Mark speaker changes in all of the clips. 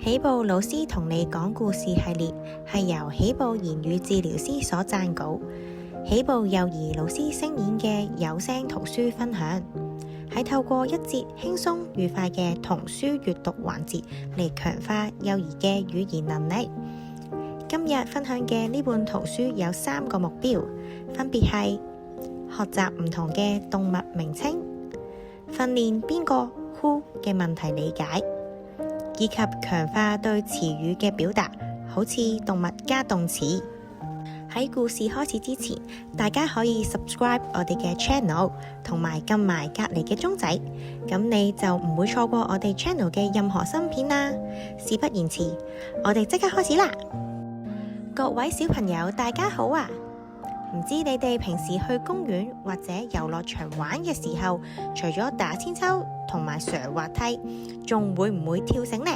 Speaker 1: 喜步老師同你講故事系列係由喜步言語治療師所撰稿，喜步幼兒老師聲演嘅有聲圖書分享，係透過一節輕鬆愉快嘅童書閱讀環節嚟強化幼兒嘅語言能力。今日分享嘅呢本圖書有3個目標，分別係學習唔同嘅動物名稱，訓練邊個 who 嘅問題理解，以及強化對詞語嘅表達，好似動物加動詞。喺故事開始之前，大家可以 subscribe 我哋嘅 channel， 同埋撳埋隔離嘅鐘仔，咁你就唔會錯過我哋 channel 嘅任何新片啦。事不宜遲，我哋即刻開始啦！各位小朋友，大家好啊！唔知你哋平時去公園或者遊樂場玩嘅時候，除咗打千秋同埋上滑梯，仲會唔會跳繩呢？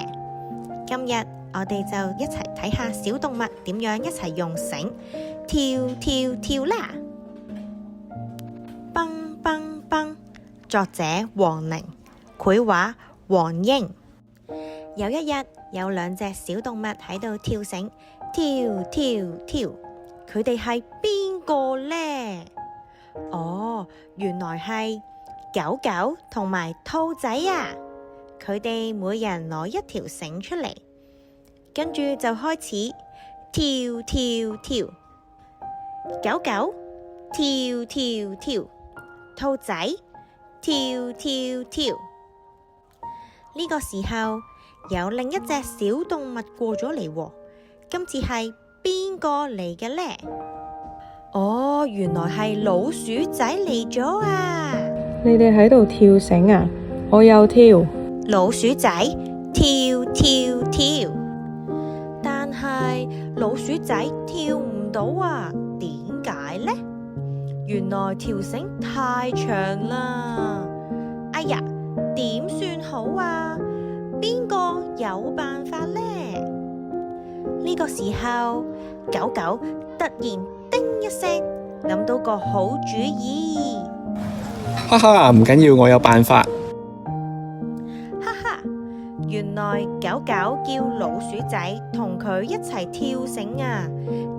Speaker 1: 今日我哋就一齊睇下小動物點樣一齊用繩跳跳跳啦！蹦蹦蹦，作者黃寧，繪畫黃英。有一日，有2隻小動物喺度跳繩，跳跳跳，佢哋係邊個呢？哦，原來係狗狗同埋兔仔啊！佢哋每人攞一條繩出嚟，跟住就開始跳跳跳。狗狗跳跳跳，兔仔跳跳跳。呢個時候有另一隻小動物過咗嚟喎，今次係邊個嚟嘅呢？哦，原來係老鼠仔嚟咗啊！
Speaker 2: 你哋喺度跳繩啊？我又跳。
Speaker 1: 老鼠仔跳跳跳，但係老鼠仔跳唔到啊，點解呢？原來條繩太長啦！哎呀，點算好啊？邊個有辦法呢？呢個時候，狗狗突然叮一聲，諗到個好主意。
Speaker 3: 哈哈，唔緊要，我有辦法。
Speaker 1: 原來狗狗叫老鼠仔同佢一齊跳繩啊，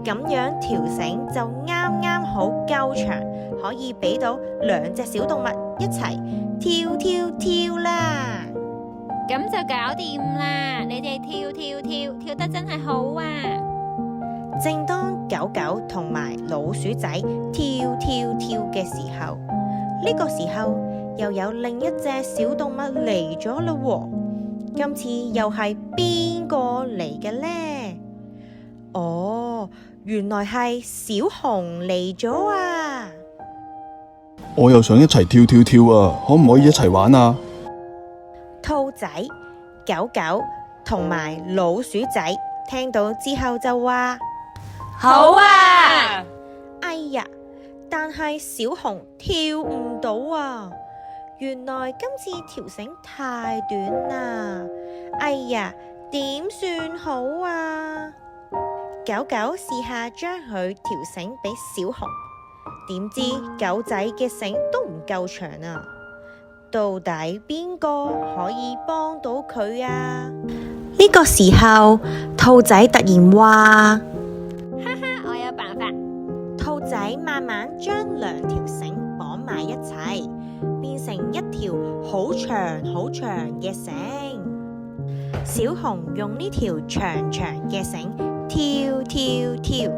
Speaker 1: 咁樣條繩就啱啱好夠長，可以俾到2隻小動物一齊跳跳跳啦。
Speaker 4: 咁就搞掂啦！你哋跳跳跳，跳得真係好啊！
Speaker 1: 正當狗狗同埋老鼠仔跳跳跳嘅時候，呢個時候又有另一隻小動物嚟咗啦喎。今次又係邊個嚟嘅呢？哦，原來係小熊嚟咗啊！
Speaker 5: 我又想一齊跳跳跳啊，可唔可以一齊玩啊？
Speaker 1: 兔仔、狗狗同埋老鼠仔聽到之後就話：
Speaker 4: 好啊！
Speaker 1: 哎呀，但係小熊跳唔到啊！原來今次條繩太短啦，哎呀，點算好啊？狗狗試下將佢條繩俾小熊，點知狗仔嘅繩都唔夠長啊！到底邊個可以幫到佢啊？呢個時候，兔仔突然話：
Speaker 4: 哈哈，我有辦法！
Speaker 1: 兔仔慢慢將2條繩綁埋一齊，變成一條好長好長嘅繩。小熊用呢條長長嘅繩跳跳跳，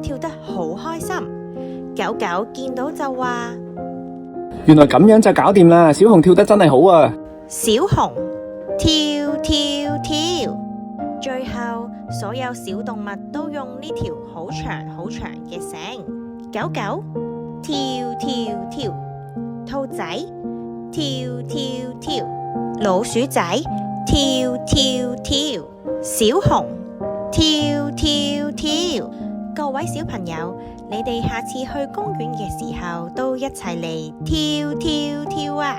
Speaker 1: 跳得好開心。狗狗見到就話：
Speaker 3: 原來咁樣就搞掂啦！小熊跳得真係好啊！
Speaker 1: 小熊跳跳跳，最後所有小動物都用呢條好長好長嘅繩。狗狗跳跳跳，兔仔跳跳跳，老鼠仔跳跳跳，小熊跳跳跳。各位小朋友，你哋下次去公園嘅時候都一齊嚟跳跳跳啊！